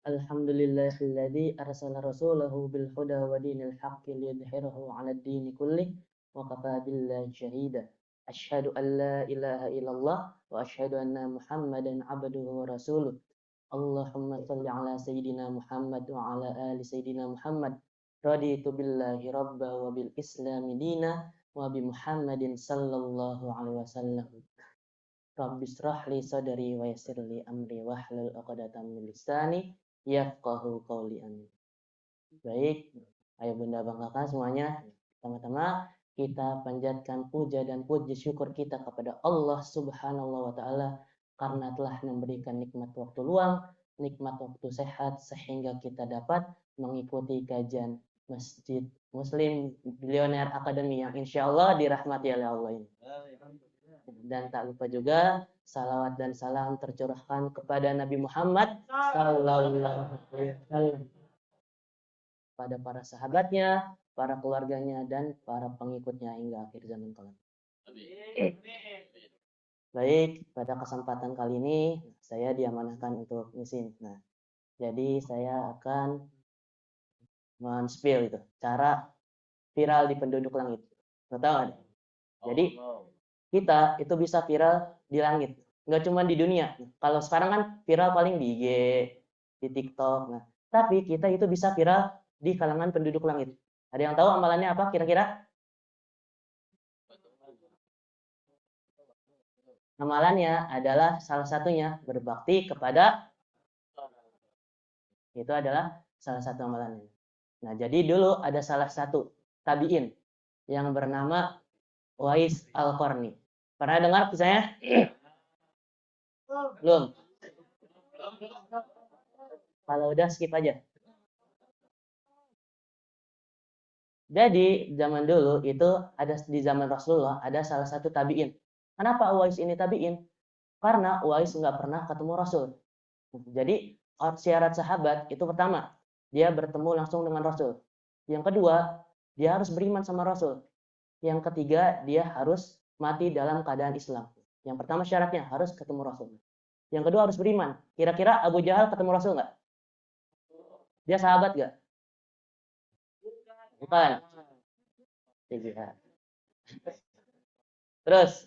Alhamdulillahilladzi arsala rasulahu bil huda wa dinil haqqi liyudhhirahu 'alad dini kullih wa kafaa billahi syahida. Asyhadu an la ilaha illallah wa asyhadu anna Muhammadan 'abduhu wa rasuluh. Allahumma shalli 'ala sayyidina Muhammad wa 'ala ali sayyidina Muhammad. Raditu billahi rabba wa bil islami dina wa bi Muhammadin sallallahu alaihi wasallam. Rabbi shrah li sadri wa yassir li amri wahlul 'uqdatam min lisani yafqahu qawli. Amin. Baik, ayo Bunda Bang Kakak semuanya, pertama-tama kita panjatkan puja dan puji syukur kita kepada Allah Subhanahu wa taala karena telah memberikan nikmat waktu luang, nikmat waktu sehat sehingga kita dapat mengikuti kajian Masjid Muslim Billionaire Academy yang insya Allah dirahmati oleh Allah ini. Dan tak lupa juga salawat dan salam tercurahkan kepada Nabi Muhammad sallallahu alaihi wasallam, pada para sahabatnya, para keluarganya, dan para pengikutnya hingga akhir zaman kelak. Baik, pada kesempatan kali ini saya diamanahkan untuk ngisi. Nah, jadi saya akan men-spill itu cara viral di penduduk langit. Tahu nggak? Jadi kita itu bisa viral di langit, nggak cuma di dunia. Kalau sekarang kan viral paling di IG, di TikTok. Nah, tapi kita itu bisa viral di kalangan penduduk langit. Ada yang tahu amalannya apa kira-kira? Amalannya adalah salah satunya berbakti kepada, itu adalah salah satu amalannya. Nah, jadi dulu ada salah satu tabi'in yang bernama Uwais Al-Qarni. Pernah dengar kisahnya? Belum? Kalau udah skip aja. Jadi zaman dulu itu ada di zaman Rasulullah ada salah satu tabi'in. Kenapa Uwais ini tabi'in? Karena Uwais nggak pernah ketemu Rasul. Jadi syarat sahabat itu pertama, dia bertemu langsung dengan Rasul. Yang kedua, dia harus beriman sama Rasul. Yang ketiga, dia harus mati dalam keadaan Islam. Yang pertama syaratnya harus ketemu Rasul. Yang kedua harus beriman. Kira-kira Abu Jahal ketemu Rasul nggak? Dia sahabat nggak? Bukan. Tidak. Terus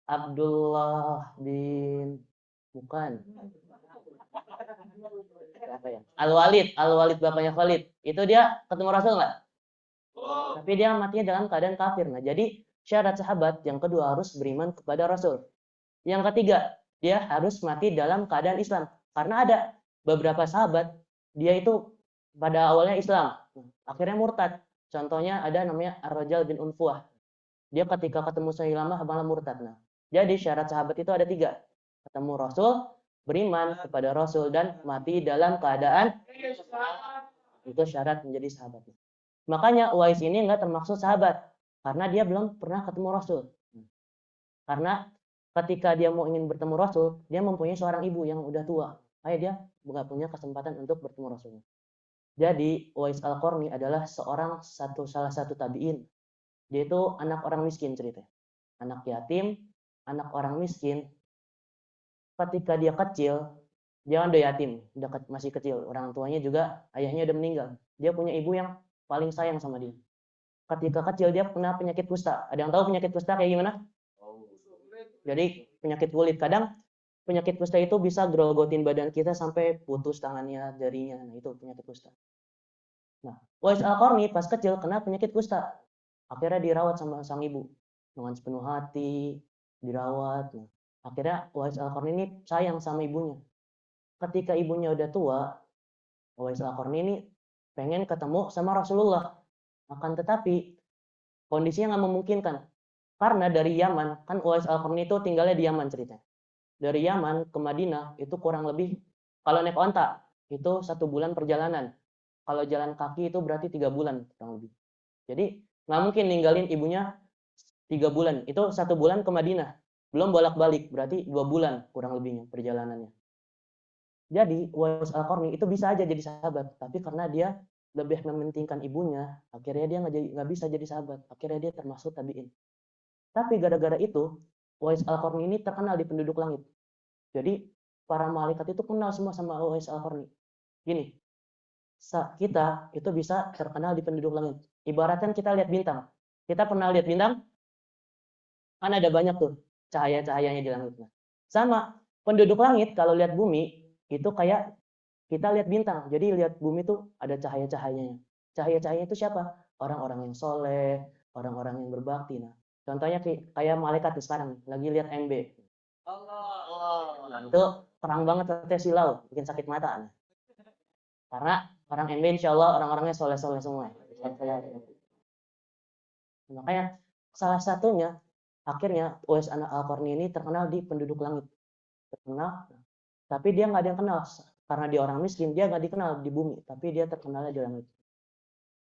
Abdullah bin bukan. Apa ya? Al-Walid bapaknya Khalid. Itu dia ketemu Rasul nggak? Tapi dia matinya dalam keadaan kafir. Nah, jadi syarat sahabat yang kedua harus beriman kepada Rasul. Yang ketiga, dia harus mati dalam keadaan Islam. Karena ada beberapa sahabat, dia itu pada awalnya Islam, akhirnya murtad. Contohnya ada namanya Ar-Rajal bin Unfuah. Dia ketika ketemu Sailamah malah murtad. Nah, jadi syarat sahabat itu ada 3. Ketemu Rasul, beriman kepada Rasul, dan mati dalam keadaan itu syarat menjadi sahabat. Makanya Uwais ini nggak termaksud sahabat karena dia belum pernah ketemu Rasul. Karena ketika dia mau ingin bertemu Rasul, dia mempunyai seorang ibu yang udah tua. Kayak dia nggak punya kesempatan untuk bertemu Rasul. Jadi Uwais Al-Qarni adalah salah satu tabi'in. Dia itu anak orang miskin ceritanya. Anak yatim, anak orang miskin. Ketika dia kecil, dia kan udah yatim, masih kecil. Orang tuanya juga, ayahnya udah meninggal. Dia punya ibu yang paling sayang sama dia. Ketika kecil dia kena penyakit kusta. Ada yang tahu penyakit kusta kayak gimana? Jadi penyakit kulit. Kadang penyakit kusta itu bisa grogotin badan kita sampai putus tangannya, jarinya. Nah, itu penyakit kusta. Nah, Uwais Al-Qarni pas kecil kena penyakit kusta. Akhirnya dirawat sama sang ibu dengan sepenuh hati, dirawat. Nah, akhirnya Uwais Al-Qarni ini sayang sama ibunya. Ketika ibunya udah tua, Uwais Al-Qarni ini pengen ketemu sama Rasulullah. Akan tetapi kondisinya nggak memungkinkan. Karena dari Yaman, kan Uwais Al-Qarni itu tinggalnya di Yaman ceritanya. Dari Yaman ke Madinah itu kurang lebih, kalau naik onta, itu 1 bulan perjalanan. Kalau jalan kaki itu berarti 3 bulan kurang lebih. Jadi nggak mungkin ninggalin ibunya 3 bulan. Itu 1 bulan ke Madinah. Belum bolak-balik, berarti 2 bulan kurang lebihnya perjalanannya. Jadi Uwais Al-Qarni itu bisa aja jadi sahabat, tapi karena dia lebih mementingkan ibunya, akhirnya dia nggak bisa jadi sahabat. Akhirnya dia termasuk tabi'in. Tapi gara-gara itu, Uwais Al-Qarni ini terkenal di penduduk langit. Jadi para malaikat itu kenal semua sama Uwais Al-Qarni. Gini, kita itu bisa terkenal di penduduk langit. Ibaratkan kita lihat bintang. Kita pernah lihat bintang? Kan ada banyak tuh cahaya-cahayanya di langit. Sama penduduk langit kalau lihat bumi itu kayak kita lihat bintang. Jadi lihat bumi tuh ada cahaya-cahayanya. Cahaya-cahaya itu siapa? Orang-orang yang soleh, orang-orang yang berbakti. Nah, contohnya kayak malaikat sekarang lagi lihat MB. Nah, itu terang banget katanya silau, bikin sakit mata. Nah. Karena orang MB insya Allah orang-orangnya soleh-soleh semua. Makanya salah satunya akhirnya Uwais Al-Qarni ini terkenal di penduduk langit. Terkenal, tapi dia nggak ada yang kenal. Karena dia orang miskin, dia nggak dikenal di bumi, tapi dia terkenalnya di langit.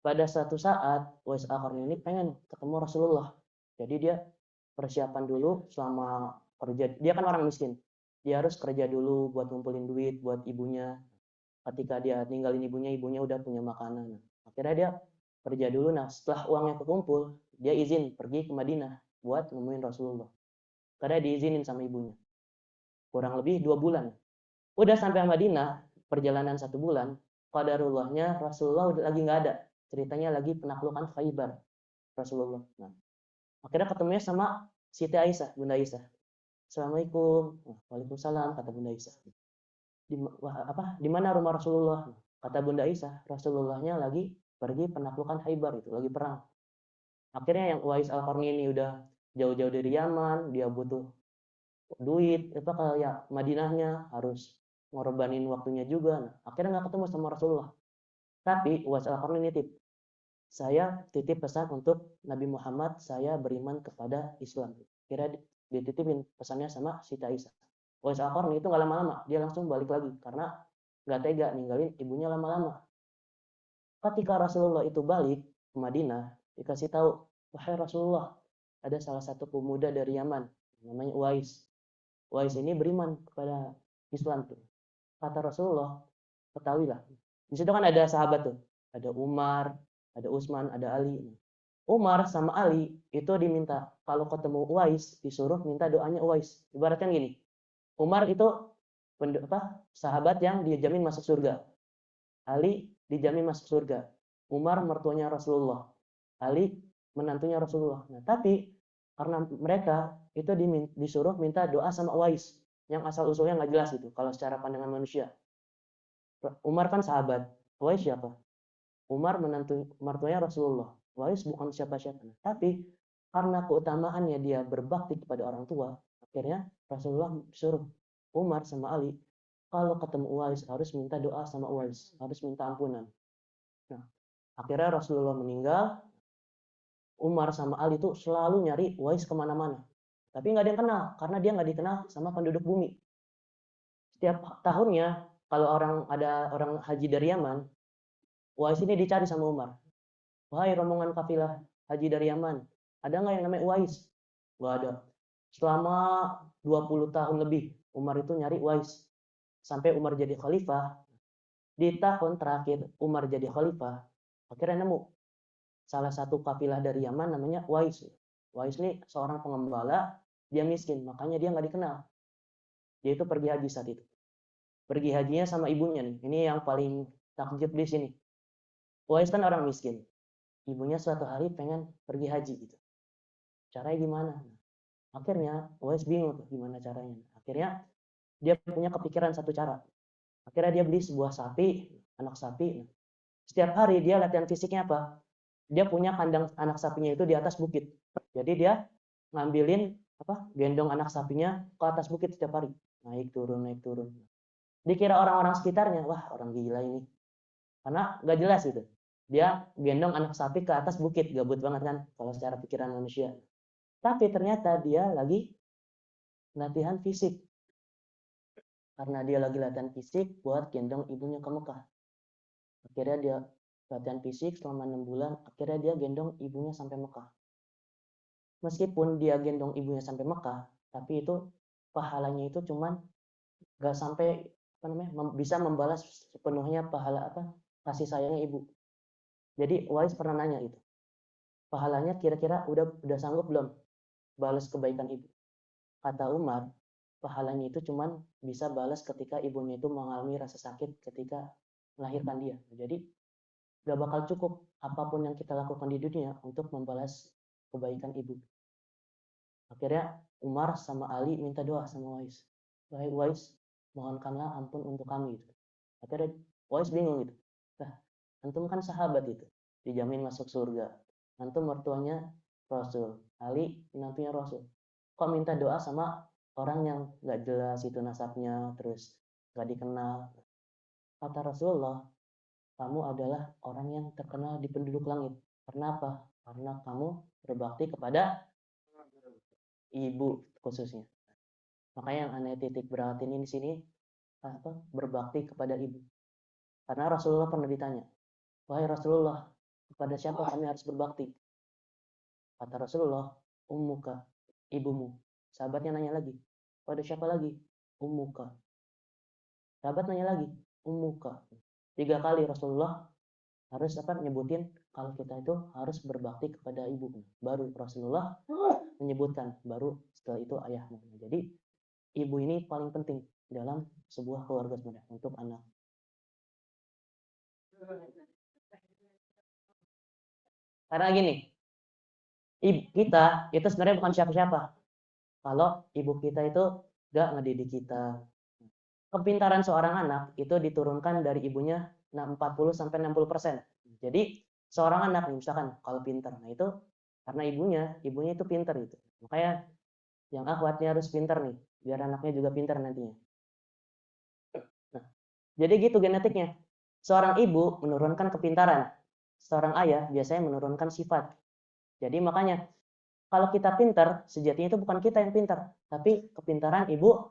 Pada suatu saat, Uwais Al-Qarni ini pengen ketemu Rasulullah. Jadi dia persiapan dulu selama kerja. Dia kan orang miskin. Dia harus kerja dulu buat ngumpulin duit buat ibunya. Ketika dia ninggalin ibunya udah punya makanan. Akhirnya dia kerja dulu. Nah, setelah uangnya kekumpul, dia izin pergi ke Madinah buat nemuin Rasulullah. Karena diizinin sama ibunya. Kurang lebih 2 bulan. Udah sampai Madinah, perjalanan 1 bulan, qadarullahnya Rasulullah udah lagi nggak ada. Ceritanya lagi penaklukan Khaybar Rasulullah. Nah, akhirnya ketemunya sama Siti Aisyah, Bunda Aisyah. Assalamualaikum. Waalaikumsalam, kata Bunda Aisyah. Di mana rumah Rasulullah? Kata Bunda Aisyah, Rasulullahnya lagi pergi penaklukan Khaybar itu, lagi perang. Akhirnya yang Uwais Al-Qarni ini udah jauh-jauh dari Yaman, dia butuh duit, kayak Madinahnya harus ngorbanin waktunya juga. Nah, akhirnya nggak ketemu sama Rasulullah. Tapi Uwais Al-Qarni nitip, saya titip pesan untuk Nabi Muhammad, saya beriman kepada Islam. Kira dititipin pesannya sama Siti Aisyah. Uwais Al-Qarni itu nggak lama-lama, dia langsung balik lagi karena nggak tega ninggalin ibunya lama-lama. Ketika Rasulullah itu balik ke Madinah, dikasih tahu, wahai Rasulullah, ada salah satu pemuda dari Yaman, namanya Uwais. Uwais ini beriman kepada Islam tuh. Kata Rasulullah, ketahuilah. Di situ kan ada sahabat tuh, ada Umar, ada Utsman, ada Ali. Umar sama Ali itu diminta kalau ketemu Uwais disuruh minta doanya Uwais. Ibaratkan gini, Umar itu sahabat yang dijamin masuk surga. Ali dijamin masuk surga. Umar mertuanya Rasulullah. Ali menantunya Rasulullah. Nah, tapi karena mereka itu disuruh minta doa sama Uwais yang asal usulnya nggak jelas itu kalau secara pandangan manusia. Umar kan sahabat. Uwais siapa? Umar mertuanya Rasulullah. Uwais bukan siapa-siapa. Tapi karena keutamaannya dia berbakti kepada orang tua, akhirnya Rasulullah suruh Umar sama Ali kalau ketemu Uwais harus minta doa sama Uwais, harus minta ampunan. Nah, akhirnya Rasulullah meninggal, Umar sama Ali itu selalu nyari Uwais kemana-mana. Tapi nggak ada yang kenal, karena dia nggak dikenal sama penduduk bumi. Setiap tahunnya, kalau ada orang haji dari Yaman, Uwais ini dicari sama Umar. Wahai rombongan kafilah haji dari Yaman, ada nggak yang namanya Uwais? Nggak ada. Selama 20 tahun lebih, Umar itu nyari Uwais. Sampai Umar jadi khalifah, di tahun terakhir Umar jadi khalifah, akhirnya nemu salah satu kafilah dari Yaman namanya Uwais. Uwais ini seorang pengembala, dia miskin, makanya dia nggak dikenal. Dia itu pergi haji saat itu. Pergi hajinya sama ibunya nih. Ini yang paling takjub di sini. Uwais kan orang miskin. Ibunya suatu hari pengen pergi haji gitu. Caranya gimana? Akhirnya Uwais bingung tuh gimana caranya. Akhirnya dia punya kepikiran satu cara. Akhirnya dia beli sebuah sapi, anak sapi. Setiap hari dia latihan fisiknya apa? Dia punya kandang anak sapinya itu di atas bukit. Jadi dia ngambilin gendong anak sapinya ke atas bukit setiap hari. Naik turun, naik turun. Dikira orang-orang sekitarnya, wah orang gila ini. Karena nggak jelas gitu. Dia gendong anak sapi ke atas bukit, gabut banget kan kalau secara pikiran manusia. Tapi ternyata dia lagi latihan fisik. Karena dia lagi latihan fisik buat gendong ibunya ke Mekah. Akhirnya dia latihan fisik selama 6 bulan, akhirnya dia gendong ibunya sampai Mekah. Meskipun dia gendong ibunya sampai Mekah, tapi itu pahalanya itu cuman gak sampai bisa membalas sepenuhnya pahala kasih sayangnya ibu. Jadi Uwais pernah nanya itu, pahalanya kira-kira udah sanggup belum balas kebaikan ibu? Kata Umar, pahalanya itu cuman bisa balas ketika ibunya itu mengalami rasa sakit ketika melahirkan dia. Jadi gak bakal cukup apapun yang kita lakukan di dunia untuk membalas kebaikan ibu. Akhirnya Umar sama Ali minta doa sama Wais. Wahai Wais, mohonkanlah ampun untuk kami. Gitu. Akhirnya Wais bingung gitu. Nah, antum kan sahabat itu, dijamin masuk surga. Antum mertuanya Rasul, Ali menantunya Rasul. Kok minta doa sama orang yang gak jelas itu nasabnya, terus gak dikenal? Kata Rasulullah, kamu adalah orang yang terkenal di penduduk langit. Karena apa? Karena kamu berbakti kepada ibu khususnya. Makanya yang aneh titik beratin ini di sini berbakti kepada ibu. Karena Rasulullah pernah ditanya, wahai Rasulullah, kepada siapa kami harus berbakti? Kata Rasulullah, ummuka, ibumu. Sahabatnya nanya lagi, pada siapa lagi? Ummuka. Sahabat nanya lagi, ummuka. 3 kali Rasulullah harus nyebutin kalau kita itu harus berbakti kepada ibu. Baru Rasulullah menyebutkan, baru setelah itu ayahmu. Jadi ibu ini paling penting dalam sebuah keluarga sebenarnya untuk anak. Karena gini, ibu kita itu sebenarnya bukan siapa-siapa. Kalau ibu kita itu gak ngedidik kita. Kepintaran seorang anak itu diturunkan dari ibunya 40-60%. Jadi seorang anak misalkan kalau pintar, nah itu karena ibunya itu pintar gitu. Makanya yang akhwatnya harus pintar nih, biar anaknya juga pintar nantinya. Nah, jadi gitu genetiknya. Seorang ibu menurunkan kepintaran, seorang ayah biasanya menurunkan sifat. Jadi makanya kalau kita pintar, sejatinya itu bukan kita yang pintar, tapi kepintaran ibu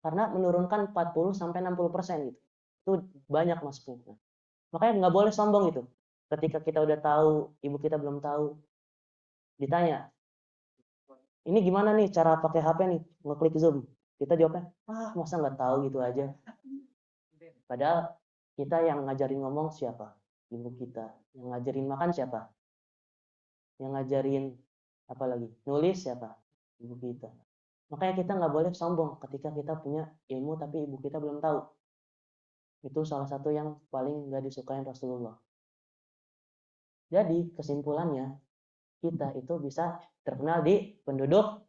karena menurunkan 40-60% gitu. Itu banyak masuknya. Makanya nggak boleh sombong itu. Ketika kita udah tahu, ibu kita belum tahu, ditanya, ini gimana nih cara pakai HP nih, ngeklik Zoom? Kita jawabnya, masa nggak tahu gitu aja. Padahal kita yang ngajarin ngomong siapa? Ibu kita. Yang ngajarin makan siapa? Yang ngajarin apa lagi? Nulis siapa? Ibu kita. Makanya kita nggak boleh sombong ketika kita punya ilmu tapi ibu kita belum tahu. Itu salah satu yang paling nggak disukain Rasulullah. Jadi kesimpulannya, kita itu bisa terkenal di penduduk.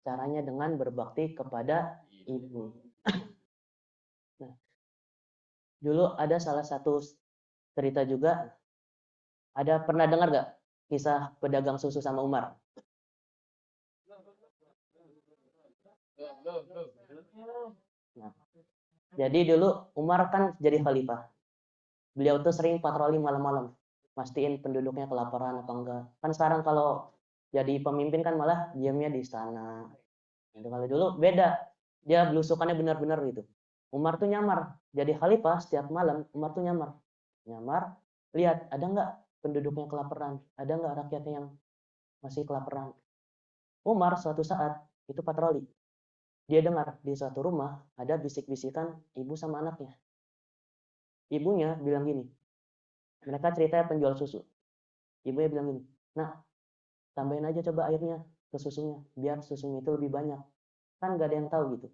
Caranya dengan berbakti kepada ibu. Nah, dulu ada salah satu cerita juga. Ada pernah dengar gak kisah pedagang susu sama Umar? Nah, jadi dulu Umar kan jadi khalifah. Beliau tuh sering patroli malam-malam, mastiin penduduknya kelaparan apa enggak. Kan sekarang kalau jadi pemimpin kan malah diamnya di istana. Gitu. Kalau dulu beda, dia belusukannya benar-benar gitu. Umar tuh nyamar, jadi khalifah setiap malam Umar tuh nyamar, lihat ada nggak penduduknya kelaparan, ada nggak rakyatnya yang masih kelaparan. Umar suatu saat itu patroli, dia dengar di suatu rumah ada bisik-bisikan ibu sama anaknya. Ibunya bilang gini, mereka ceritanya penjual susu. Ibunya bilang gini, nah tambahin aja coba airnya ke susunya, biar susunya itu lebih banyak. Kan gak ada yang tahu gitu.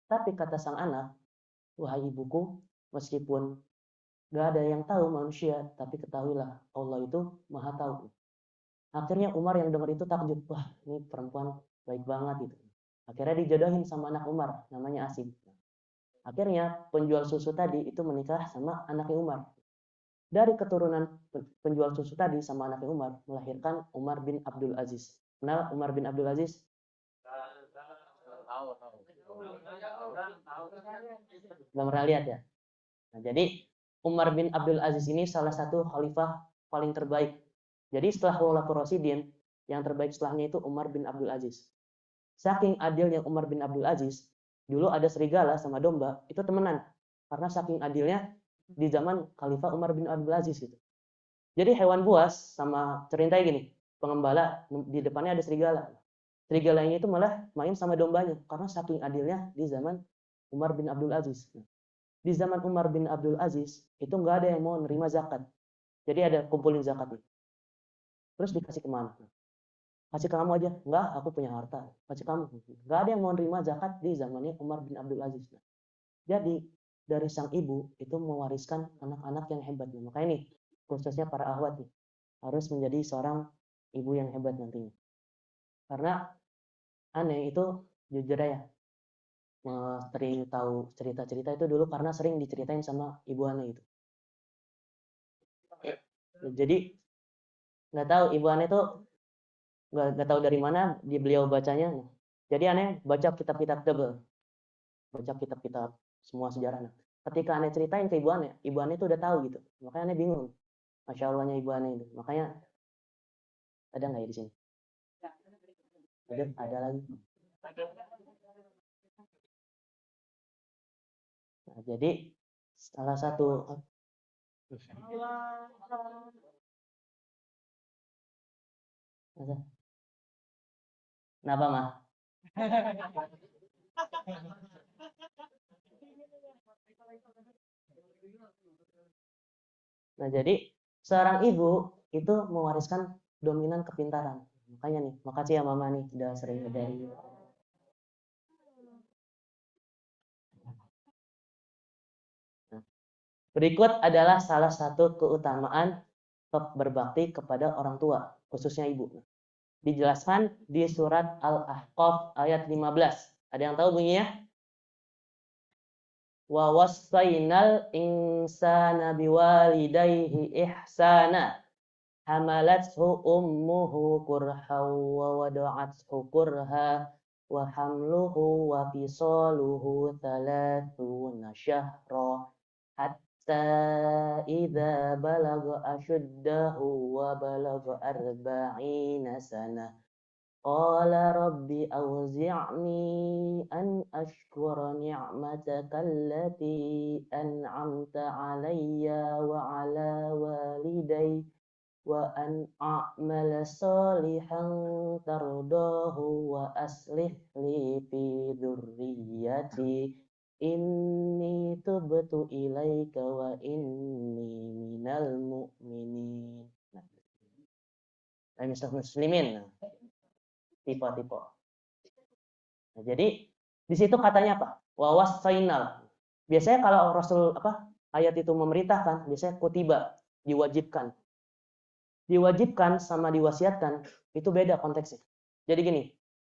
Tapi kata sang anak, wahai ibuku, meskipun gak ada yang tahu manusia, tapi ketahuilah Allah itu maha tahu. Akhirnya Umar yang dengar itu takjub, wah ini perempuan baik banget gitu. Akhirnya dijodohin sama anak Umar, namanya Asim. Akhirnya penjual susu tadi itu menikah sama anaknya Umar. Dari keturunan penjual susu tadi sama anaknya Umar, melahirkan Umar bin Abdul Aziz. Kenal Umar bin Abdul Aziz? Belum pernah lihat ya? Nah, jadi Umar bin Abdul Aziz ini salah satu khalifah paling terbaik. Jadi setelah Khulafaur Rasyidin, yang terbaik setelahnya itu Umar bin Abdul Aziz. Saking adilnya Umar bin Abdul Aziz, dulu ada serigala sama domba, itu temenan. Karena saking adilnya di zaman Khalifah Umar bin Abdul Aziz itu. Jadi hewan buas sama cerintai gini, pengembala di depannya ada serigala. Serigalanya itu malah main sama dombanya karena saking adilnya di zaman Umar bin Abdul Aziz. Di zaman Umar bin Abdul Aziz itu nggak ada yang mau nerima zakat. Jadi ada kumpulin zakat nih. Terus dikasih kemana? kasih kamu aja. Enggak, aku punya harta. Kasih kamu. Enggak ada yang mau nerima zakat di zamannya Umar bin Abdul Aziz. Jadi dari sang ibu itu mewariskan anak-anak yang hebat. Nah, makanya nih khususnya para ahwat nih harus menjadi seorang ibu yang hebat nantinya. Karena aneh itu jujur ya, sering tahu cerita-cerita itu dulu karena sering diceritain sama ibu aneh itu. Jadi nggak tahu ibu aneh itu nggak tahu dari mana di beliau bacanya. Nah, jadi aneh baca kitab-kitab tebel, baca kitab-kitab semua sejarah. Nah, ketika aneh ceritain ke ibu aneh itu udah tahu gitu. Makanya aneh bingung. Masya Allahnya ibu aneh itu. Makanya ada nggak ya di sini? Ada lagi. Nah, jadi salah satu kenapa mah? Nah, jadi seorang ibu itu mewariskan dominan kepintaran. Makanya nih, makasih ya mama nih udah sering dari. Nah, berikut adalah salah satu keutamaan berbakti kepada orang tua, khususnya ibu. Dijelaskan di surat Al-Ahqaf ayat 15. Ada yang tahu bunyinya? Wa wassaynal insana biwalidayhi ihsana hamalathu ummuhu kurhan wa wada'athu kurha wa hamluhu wa fisaluhu 30 syahra hatta idza balagha ashuddahu wa balagha 40 sanah qala rabbi awzi'ni an ashkura ni'mataka allati an'amta 'alayya wa 'ala walidayya wa an a'mala salihan tardahu wa aslih li fi dzurriyyati inni tubtu ilaika wa inni minal mu'minin. Nah, muslimin. Tipe-tipe. Nah, jadi di situ katanya apa? Wa wasainal. Biasanya kalau Rasul ayat itu memerintahkan, biasanya kutiba, diwajibkan. Diwajibkan sama diwasiatkan itu beda konteksnya. Jadi gini,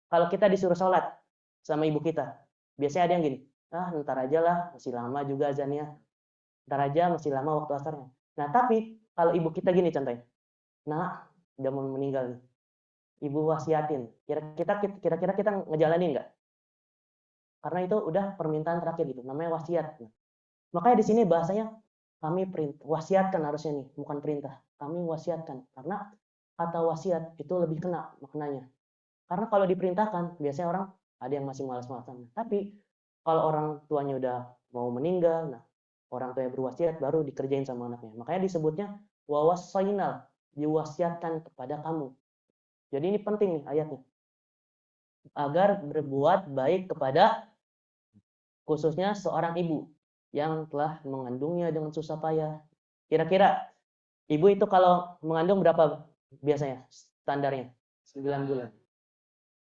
kalau kita disuruh sholat sama ibu kita, biasanya ada yang gini, ntar aja lah, masih lama juga azannya, ntar aja masih lama waktu asarnya. Nah tapi kalau ibu kita gini contohnya, nah udah mau meninggal nih, ibu wasiatin, kira-kira kita ngejalanin nggak? Karena itu udah permintaan terakhir gitu, namanya wasiat. Nah, makanya di sini bahasanya kami wasiatkan harusnya nih, bukan perintah. Kami wasiatkan karena kata wasiat itu lebih kena maknanya. Karena kalau diperintahkan biasanya orang ada yang masih malas-malasan. Tapi kalau orang tuanya udah mau meninggal, nah orang tua yang berwasiat baru dikerjain sama anaknya. Makanya disebutnya wawasainal, diwasiatkan kepada kamu. Jadi ini penting nih ayatnya. Agar berbuat baik kepada khususnya seorang ibu yang telah mengandungnya dengan susah payah. Kira-kira ibu itu kalau mengandung berapa biasanya standarnya? 9 bulan.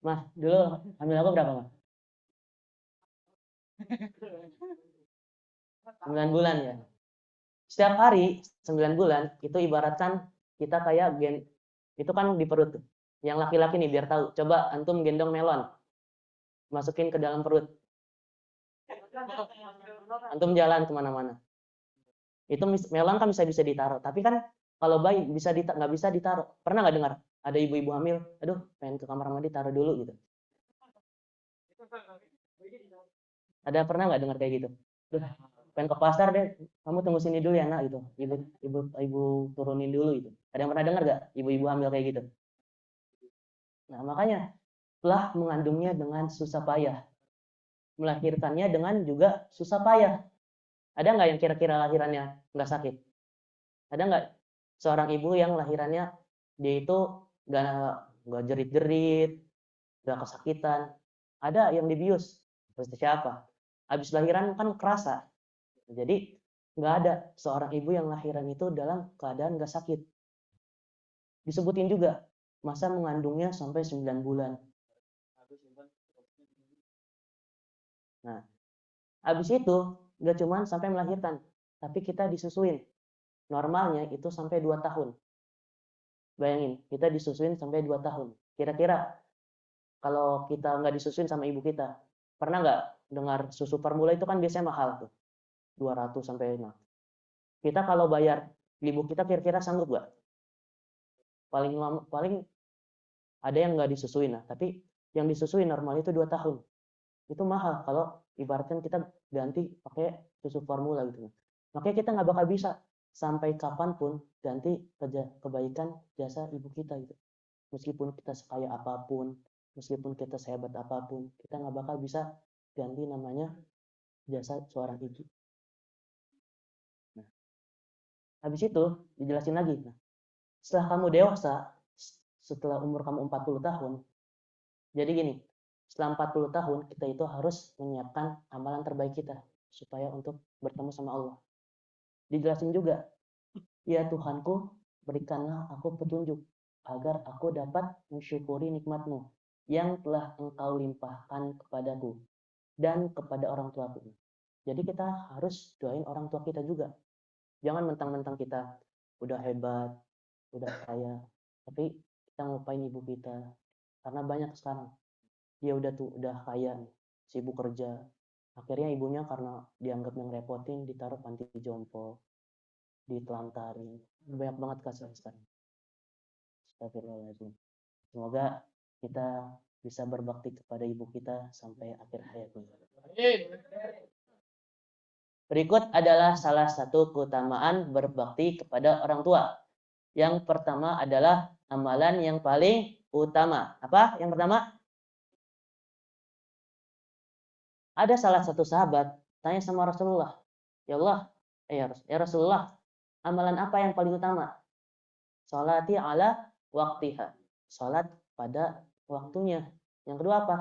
Mah, dulu hamil aku berapa, Mah? 9 bulan ya. Setiap hari 9 bulan itu ibaratkan kita kayak itu kan di perut tuh. Yang laki-laki nih biar tahu. Coba antum gendong melon. Masukin ke dalam perut. Antum jalan kemana-mana. Itu melon kan bisa ditaruh. Tapi kan kalau bayi nggak bisa ditaruh. Pernah nggak dengar? Ada ibu-ibu hamil, aduh pengen ke kamar mandi taruh dulu gitu. Ada pernah nggak dengar kayak gitu? Duh, pengen ke pasar deh, kamu tunggu sini dulu ya nak gitu. Ibu turunin dulu gitu. Ada yang pernah dengar nggak ibu-ibu hamil kayak gitu? Nah makanya telah mengandungnya dengan susah payah, melahirkannya dengan juga susah payah. Ada nggak yang kira-kira lahirannya nggak sakit? Ada nggak seorang ibu yang lahirannya dia itu nggak jerit-jerit, nggak kesakitan? Ada yang dibius. Seperti siapa? Habis lahiran kan kerasa. Jadi nggak ada seorang ibu yang lahiran itu dalam keadaan nggak sakit. Disebutin juga masa mengandungnya sampai 9 bulan. Nah, habis itu nggak cuma sampai melahirkan, tapi kita disusuin. Normalnya itu sampai 2 tahun. Bayangin, kita disusuin sampai 2 tahun. Kira-kira kalau kita nggak disusuin sama ibu kita, pernah nggak dengar susu formula itu kan biasanya mahal tuh, 200 sampai nah. Kita kalau bayar ibu kita kira-kira sanggup nggak? Paling ada yang nggak disusuin lah, tapi yang disusuin normal itu 2 tahun. Itu mahal kalau ibaratkan kita ganti pakai susu formula gitu. Makanya kita nggak bakal bisa sampai kapanpun ganti kebaikan jasa ibu kita gitu. Meskipun kita sekaya apapun, meskipun kita sehebat apapun, kita nggak bakal bisa ganti namanya jasa seorang ibu. Nah, habis itu dijelasin lagi. Nah, setelah kamu dewasa, setelah umur kamu 40 tahun, jadi gini, setelah 40 tahun kita itu harus menyiapkan amalan terbaik kita supaya untuk bertemu sama Allah. Dijelasin juga, ya Tuhanku, berikanlah aku petunjuk agar aku dapat mensyukuri nikmat-Mu yang telah Engkau limpahkan kepadaku dan kepada orang tuaku. Jadi kita harus doain orang tua kita juga. Jangan mentang-mentang kita udah hebat, udah kaya, tapi kita ngupain ibu kita. Karena banyak sekarang, dia udah kaya nih, sibuk kerja. Akhirnya ibunya karena dianggap yang repotin, ditaruh panti jompo, ditelantarin. Banyak banget kasus sekarang. Astagfirullahaladzim. Semoga kita bisa berbakti kepada ibu kita sampai akhir hayatnya. Berikut adalah salah satu keutamaan berbakti kepada orang tua. Yang pertama adalah amalan yang paling utama. Apa yang pertama? Ada salah satu sahabat tanya sama Rasulullah, ya Allah, ya Rasulullah, amalan apa yang paling utama? Salati ala waktiha. Salat pada waktunya. Yang kedua apa?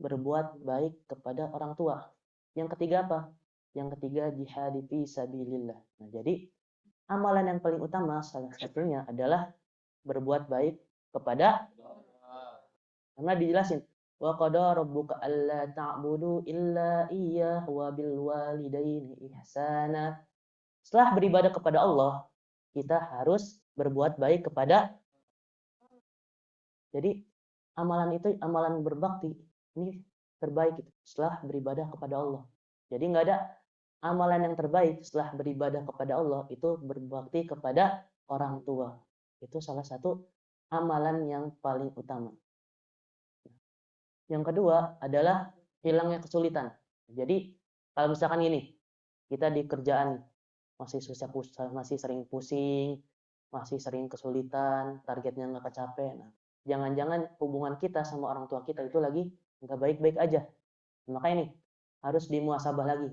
Berbuat baik kepada orang tua. Yang ketiga apa? Yang ketiga jihad fi sabilillah. Nah, jadi amalan yang paling utama salah satunya adalah berbuat baik kepada, karena dijelasin wa qada rabbuka alla ta'budu illa iyyahu wa bil walidaini ihsana. Setelah beribadah kepada Allah, kita harus berbuat baik kepada. Jadi amalan berbakti ini terbaik setelah beribadah kepada Allah. Jadi nggak ada amalan yang terbaik setelah beribadah kepada Allah itu berbakti kepada orang tua. Itu salah satu amalan yang paling utama. Yang kedua adalah hilangnya kesulitan. Jadi kalau misalkan ini kita di kerjaan masih masih sering pusing, masih sering kesulitan, targetnya nggak kecapai. Nah, jangan-jangan hubungan kita sama orang tua kita itu lagi nggak baik-baik aja. Makanya nih harus dimuhasabah lagi.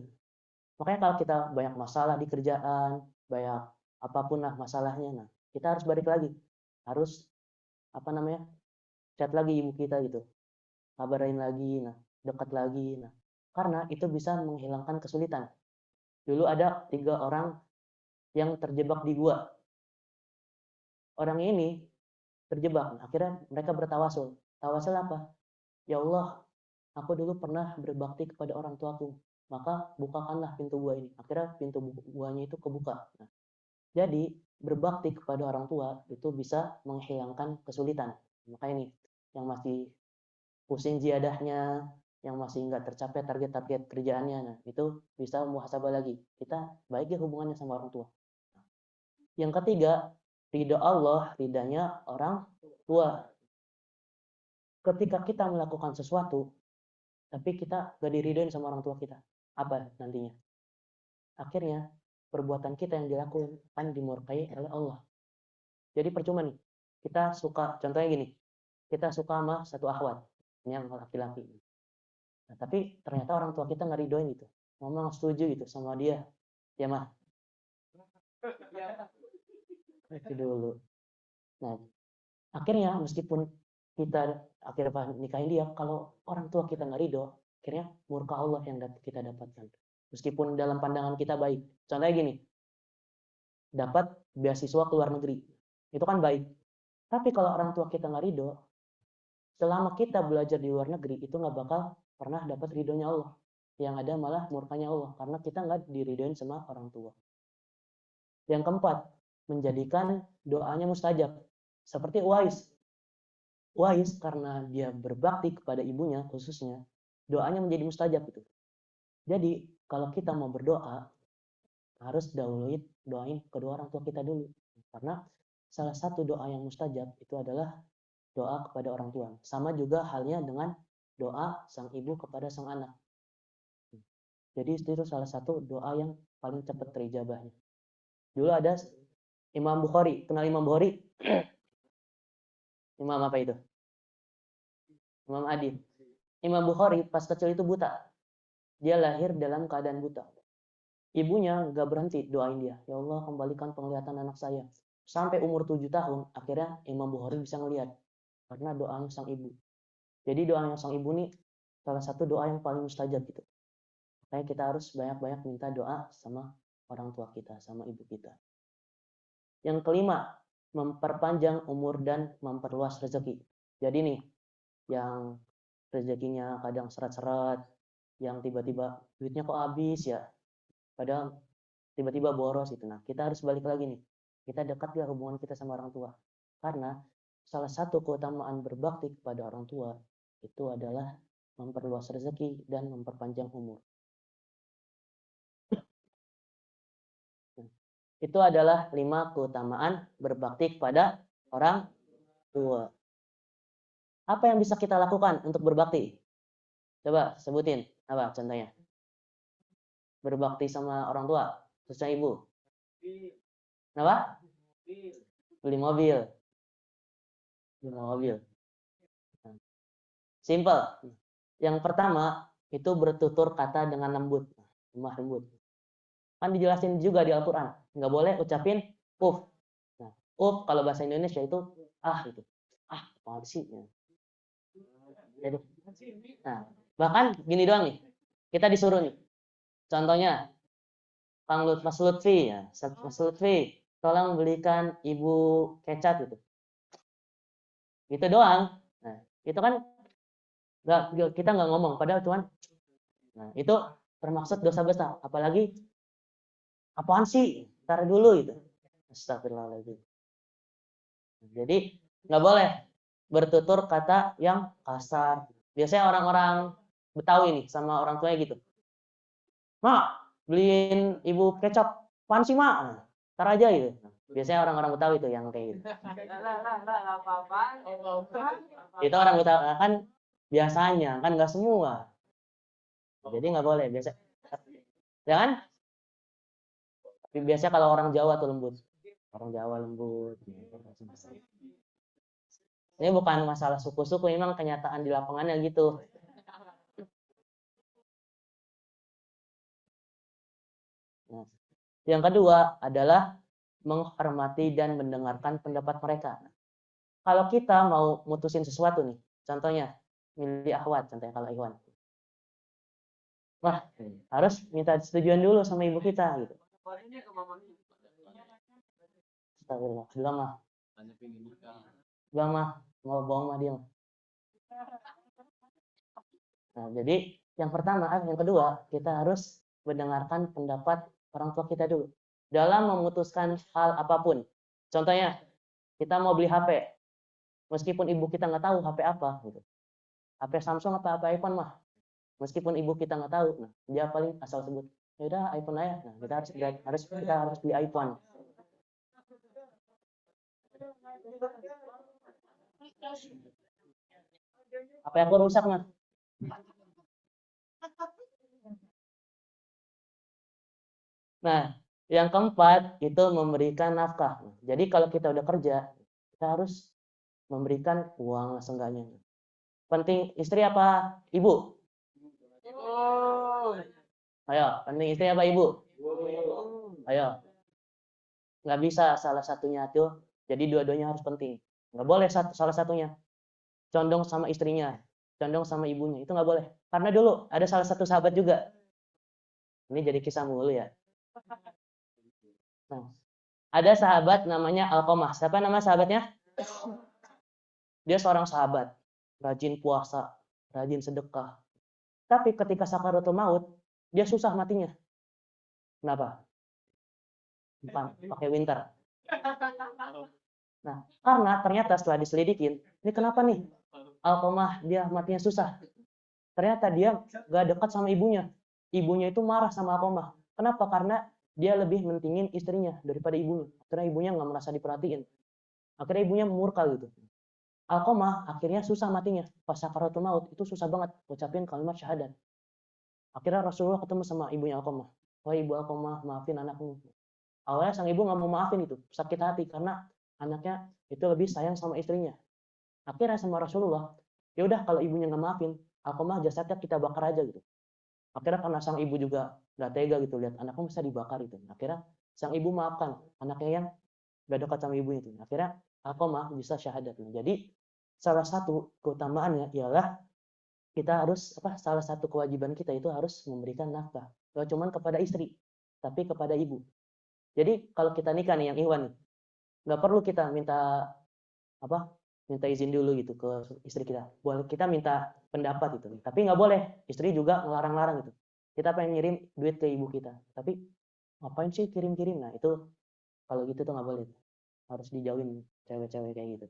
Makanya kalau kita banyak masalah di kerjaan, banyak apapun lah masalahnya, nah kita harus balik lagi, harus chat lagi ibu kita gitu, kabarin lagi, nah dekat lagi, nah karena itu bisa menghilangkan kesulitan. Dulu ada 3 orang yang terjebak di gua. Orang ini terjebak, akhirnya mereka bertawasul. Tawasul apa? Ya Allah, aku dulu pernah berbakti kepada orang tuaku, maka bukakanlah pintu gua ini. Akhirnya pintu guanya itu kebuka. Nah, jadi berbakti kepada orang tua itu bisa menghilangkan kesulitan. Makanya nih, yang masih pusing ziadahnya, yang masih nggak tercapai target-target kerjaannya, nah itu bisa muhasabah lagi. Kita baik ya hubungannya sama orang tua. Yang ketiga, ridha Allah, ridhanya orang tua. Ketika kita melakukan sesuatu, tapi kita gak diridhoin sama orang tua kita, apa nantinya? Akhirnya perbuatan kita yang dilakukan akan dimurkai oleh Allah. Jadi percuma nih, kita suka, contohnya gini, kita suka sama satu akhwat yang laki-laki. Nah, tapi ternyata orang tua kita nggak ridoin gitu, ngomong setuju gitu sama dia, ya mah. Itu dulu. Nah, akhirnya meskipun kita akhirnya nikahin dia, kalau orang tua kita nggak ridho, akhirnya murka Allah yang kita dapatkan. Meskipun dalam pandangan kita baik. Contohnya gini, dapat beasiswa ke luar negeri, itu kan baik. Tapi kalau orang tua kita nggak ridho, selama kita belajar di luar negeri itu nggak bakal pernah dapat ridhonya Allah. Yang ada malah murkanya Allah karena kita nggak diridhoin sama orang tua. Yang keempat, menjadikan doanya mustajab. Seperti Uwais. Uwais karena dia berbakti kepada ibunya khususnya, doanya menjadi mustajab itu. Jadi kalau kita mau berdoa harus doain kedua orang tua kita dulu. Karena salah satu doa yang mustajab itu adalah doa kepada orang tua. Sama juga halnya dengan doa sang ibu kepada sang anak. Jadi itu salah satu doa yang paling cepat terijabahnya. Dulu ada Imam Bukhari. Kenal Imam Bukhari? Imam apa itu? Imam Adil. Imam Bukhari pas kecil itu buta. Dia lahir dalam keadaan buta. Ibunya gak berhenti doain dia. Ya Allah, kembalikan penglihatan anak saya. Sampai umur 7 tahun, akhirnya Imam Bukhari bisa ngelihat. Karena doanya sang ibu. Jadi doanya sang ibu nih salah satu doa yang paling mustajab gitu. Makanya kita harus banyak-banyak minta doa sama orang tua kita, sama ibu kita. Yang kelima, memperpanjang umur dan memperluas rezeki. Jadi nih, yang rezekinya kadang seret-seret, yang tiba-tiba duitnya kok habis ya, padahal tiba-tiba boros itu. Nah, kita harus balik lagi nih. Kita dekat ya hubungan kita sama orang tua. Karena salah satu keutamaan berbakti kepada orang tua itu adalah memperluas rezeki dan memperpanjang umur. Itu adalah 5 keutamaan berbakti kepada orang tua. Apa yang bisa kita lakukan untuk berbakti? Coba sebutin, apa contohnya? Berbakti sama orang tua, khususnya ibu. Apa? Beli mobil. Beli mobil. Simple. Yang pertama, itu bertutur kata dengan lembut. Lemah lembut. Kan dijelasin juga di Al-Quran. Nggak boleh ucapin uf. Nah, uf kalau bahasa Indonesia itu itu. Apaan sih? Jadi, nah, bahkan gini doang nih. Kita disuruh nih. Contohnya, Mas Lutfi ya. Mas Lutfi, tolong belikan ibu kecap gitu. Gitu doang. Nah, itu kan kita nggak ngomong, padahal cuman, nah itu termaksud dosa besar. Apalagi, apaan sih? Ntar dulu gitu. Astagfirullahaladzim. Jadi nggak boleh bertutur kata yang kasar. Biasanya orang-orang Betawi nih sama orang tuanya gitu. Mak, beliin ibu kecap. Apaan sih, Mak? Nah, ntar aja gitu. Biasanya orang-orang Betawi tuh yang kayak gitu. Itu orang Betawi kan biasanya, kan nggak semua. Jadi nggak boleh. Biasa. Ya kan? Tapi biasanya kalau orang Jawa tuh lembut. Orang Jawa lembut. Ini bukan masalah suku-suku, memang kenyataan di lapangannya gitu. Nah, yang kedua adalah menghormati dan mendengarkan pendapat mereka. Kalau kita mau mutusin sesuatu nih, contohnya milih akhwat, contohnya kalau Ikhwan. Wah, harus minta setujuan dulu sama ibu kita gitu. Astagfirullah, belum mah. Belum mah, mau bohong mah dia. Nah, jadi yang pertama, yang kedua, kita harus mendengarkan pendapat orang tua kita dulu dalam memutuskan hal apapun. Contohnya, kita mau beli HP, meskipun ibu kita nggak tahu HP apa, gitu. HP Samsung apa iPhone mah, meskipun ibu kita nggak tahu, nah, dia paling asal sebut, ya udah iPhone aja. Nah, kita harus beli iPhone. HP aku rusak mah. Nah, yang keempat itu memberikan nafkah. Jadi kalau kita udah kerja, kita harus memberikan uang seenggaknya. Penting istri apa ibu? Ayo, penting istri apa ibu? Ayo. Nggak bisa salah satunya tuh. Jadi dua-duanya harus penting. Nggak boleh salah satunya. Condong sama istrinya, condong sama ibunya. Itu nggak boleh. Karena dulu ada salah satu sahabat juga. Ini jadi kisah mulu ya. Nah, ada sahabat namanya Alqamah. Siapa nama sahabatnya? Dia seorang sahabat, rajin puasa, rajin sedekah. Tapi ketika sakaratul maut, dia susah matinya. Kenapa? Pakai winter. Nah, karena ternyata setelah diselidikin, ini kenapa nih? Alqamah dia matinya susah. Ternyata dia gak dekat sama ibunya. Ibunya itu marah sama Alqamah. Kenapa? Karena dia lebih mentingin istrinya daripada ibunya. Karena ibunya nggak merasa diperhatiin. Akhirnya ibunya murka gitu. Alqamah akhirnya susah matinya. Pas sakaratul maut itu susah banget ucapin kalimat syahadat. Akhirnya Rasulullah ketemu sama ibunya Alqamah. Wah ibu Alqamah, maafin anakmu. Awalnya sang ibu nggak mau maafin itu, sakit hati karena anaknya itu lebih sayang sama istrinya. Akhirnya sama Rasulullah, ya udah kalau ibunya nggak maafin, Alqamah jasadnya kita bakar aja gitu. Akhirnya karena sang ibu juga nggak tega gitu lihat anaknya bisa dibakar itu. Akhirnya sang ibu maafkan anaknya yang gak dekat sama ibunya itu. Akhirnya Alqamah bisa syahadat. Jadi salah satu keutamaannya ialah kita harus salah satu kewajiban kita itu harus memberikan nafkah. Gak cuma kepada istri, tapi kepada ibu. Jadi kalau kita nikah nih yang Ikhwan nih, nggak perlu kita minta izin dulu gitu ke istri kita. Boleh kita minta pendapat gitu. Tapi nggak boleh istri juga ngelarang-larang gitu. Kita pengen ngirim duit ke ibu kita, tapi ngapain sih kirim-kirim? Nah itu kalau gitu tuh nggak boleh. Harus dijauhin cewek-cewek kayak gitu.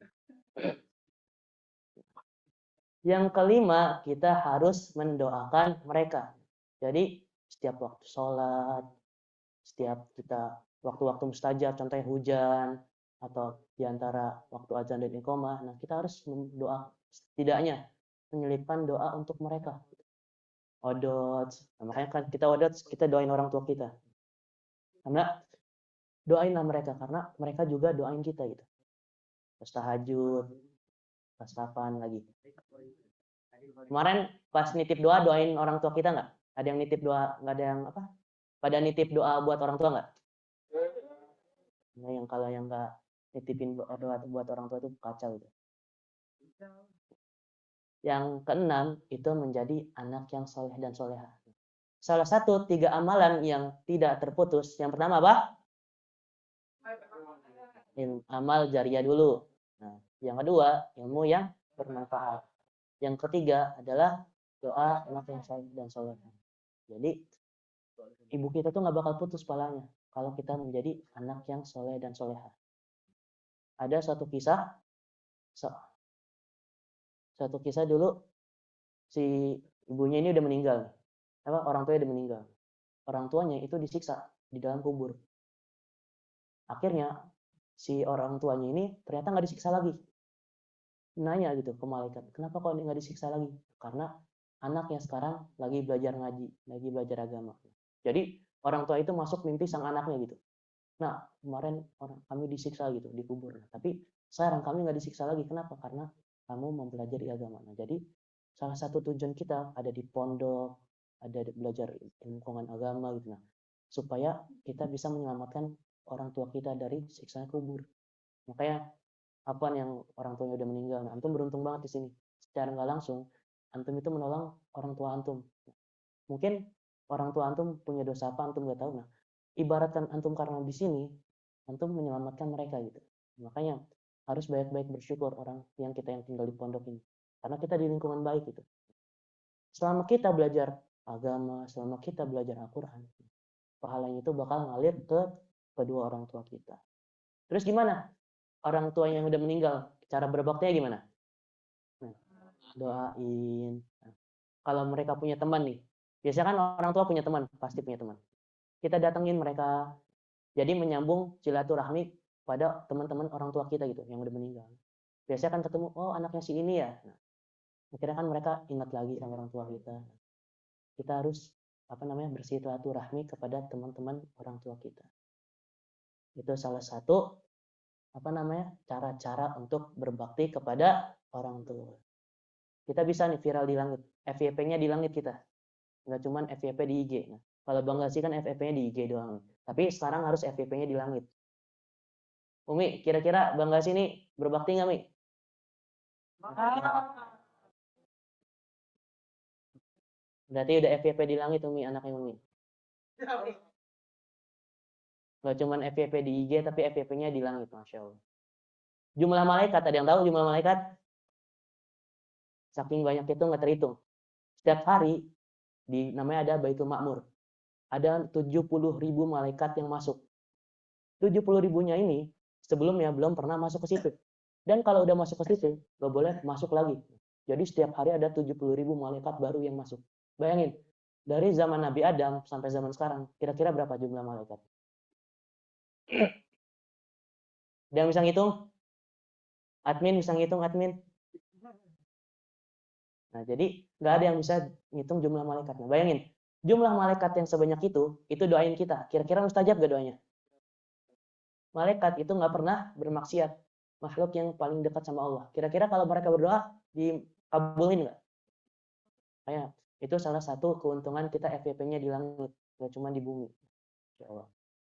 Yang kelima, kita harus mendoakan mereka. Jadi setiap waktu sholat, setiap kita waktu-waktu mustajab, contohnya hujan, atau diantara waktu azan dan iqamah, nah kita harus mendoa, setidaknya menyelipkan doa untuk mereka. Odot, nah, makanya kan kita odot, kita doain orang tua kita. Karena doainlah mereka, karena mereka juga doain kita gitu. Pas tahajud, pas kapan lagi. Kemarin pas nitip doa doain orang tua kita nggak? Ada yang nitip doa, nggak ada yang pada nitip doa buat orang tua nggak? Nah, yang kalau yang nggak nitipin doa buat orang tua itu kacau itu. Yang keenam itu menjadi anak yang soleh dan soleha. Salah satu 3 amalan yang tidak terputus. Yang pertama apa? Amal jariah dulu. Nah, yang kedua ilmu yang bermanfaat. Yang ketiga adalah doa anak yang soleh dan soleha. Jadi ibu kita tuh nggak bakal putus palanya kalau kita menjadi anak yang soleh dan soleha. Ada satu kisah dulu si ibunya ini udah meninggal, orang tuanya udah meninggal, orang tuanya itu disiksa di dalam kubur. Akhirnya si orang tuanya ini ternyata nggak disiksa lagi. Nanya gitu ke malaikat, kenapa kok nggak disiksa lagi? Karena anaknya sekarang lagi belajar ngaji, lagi belajar agama. Jadi orang tua itu masuk mimpi sang anaknya gitu. Nah kemarin kami disiksa gitu di kubur, tapi sekarang kami nggak disiksa lagi. Kenapa? Karena kamu mempelajari agama. Nah, jadi salah satu tujuan kita ada di pondok, ada belajar lingkungan agama gitu. Nah, supaya kita bisa menyelamatkan orang tua kita dari siksa kubur. Makanya apa yang orang tuanya udah meninggal. Nah, antum beruntung banget di sini. Secara nggak langsung, antum itu menolong orang tua antum. Mungkin orang tua antum punya dosa apa antum nggak tahu. Nah, ibaratkan antum karena di sini, antum menyelamatkan mereka gitu. Makanya harus baik-baik bersyukur orang yang kita yang tinggal di pondok ini. Karena kita di lingkungan baik gitu. Selama kita belajar agama, selama kita belajar Al-Quran, pahalanya itu bakal ngalir ke kedua orang tua kita. Terus gimana? Orang tua yang udah meninggal, cara berbaktinya gimana? Nah, doain. Nah, kalau mereka punya teman nih, biasanya kan orang tua punya teman, pasti punya teman. Kita datengin mereka, jadi menyambung silaturahmi pada teman-teman orang tua kita gitu, yang udah meninggal. Biasanya kan ketemu, oh anaknya si ini ya. Nah, akhirnya kan mereka ingat lagi sama orang tua kita. Kita harus bersilaturahmi kepada teman-teman orang tua kita. Itu salah satu cara-cara untuk berbakti kepada orang tua. Kita bisa nih viral di langit, FYP-nya di langit kita. Nggak cuman FYP di IG. Nah, kalau Bang Gasi kan FYP-nya di IG doang. Tapi sekarang harus FYP-nya di langit. Umi, kira-kira Bang Gasi ini berbakti nggak, Mi? Berarti udah FYP di langit, Umi, anaknya Umi. Nggak cuman FYP di IG, tapi FYP-nya di langit, Masya Allah. Jumlah malaikat, ada yang tahu jumlah malaikat? Saking banyak itu nggak terhitung. Setiap hari di namanya ada Baitul Ma'mur. Ada 70.000 malaikat yang masuk. 70.000-nya ini sebelumnya belum pernah masuk ke situ. Dan kalau udah masuk ke situ, nggak boleh masuk lagi. Jadi setiap hari ada 70.000 malaikat baru yang masuk. Bayangin, dari zaman Nabi Adam sampai zaman sekarang, kira-kira berapa jumlah malaikat? Ada yang bisa ngitung? Admin bisa ngitung, admin? Nah, jadi nggak ada yang bisa ngitung jumlah malaikatnya. Bayangin, jumlah malaikat yang sebanyak itu doain kita. Kira-kira mustajab gak doanya? Malaikat itu nggak pernah bermaksiat. Makhluk yang paling dekat sama Allah. Kira-kira kalau mereka berdoa, dikabulin nggak? Kayak itu salah satu keuntungan kita FYP-nya di langit, nggak cuma di bumi. Ya Allah.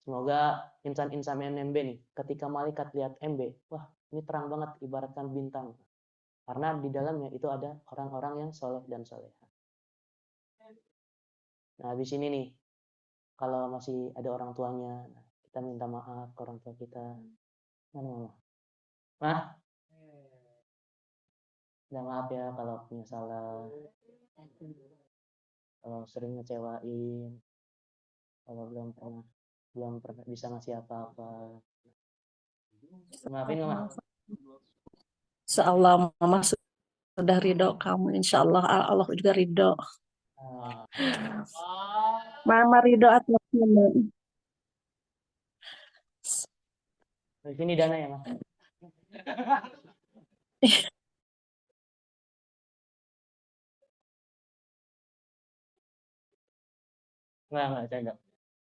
Semoga insan-insan MB nih, ketika malaikat lihat MB, wah ini terang banget ibaratkan bintang. Karena di dalamnya itu ada orang-orang yang soleh dan soleh. Nah, habis ini nih, kalau masih ada orang tuanya, kita minta maaf ke orang tua kita. Mana mama? Mah, minta maaf ya kalau punya salah, kalau sering ngecewain, kalau belum pernah bisa ngasih apa-apa. Maafin nggak, Mah? Insya Allah Mama sudah ridho kamu. Insya Allah Allah juga ridho. Ah, Mama ridho atas Mama. di sini dana ya, Mas? Nggak, canda.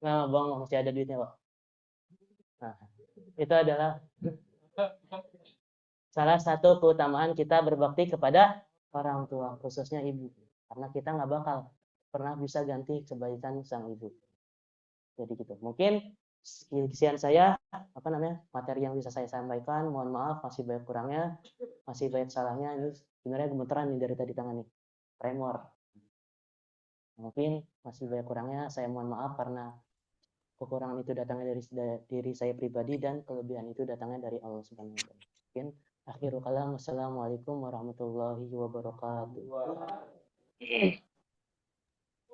Nggak, bohong, masih ada duitnya, Pak. Nah, itu adalah salah satu keutamaan kita berbakti kepada orang tua, khususnya ibu. Karena kita nggak bakal pernah bisa ganti kebaikan sang ibu. Jadi gitu. Mungkin sekian saya apa namanya materi yang bisa saya sampaikan. Mohon maaf masih banyak kurangnya, masih banyak salahnya. Ini sebenarnya gemeteran nih dari tadi tangan nih, tremor. Mungkin masih banyak kurangnya. Saya mohon maaf karena kekurangan itu datangnya dari diri saya pribadi dan kelebihan itu datangnya dari Allah Subhanahu wa taala. Mungkin akhirul kalam. Wassalamualaikum warahmatullahi wabarakatuh.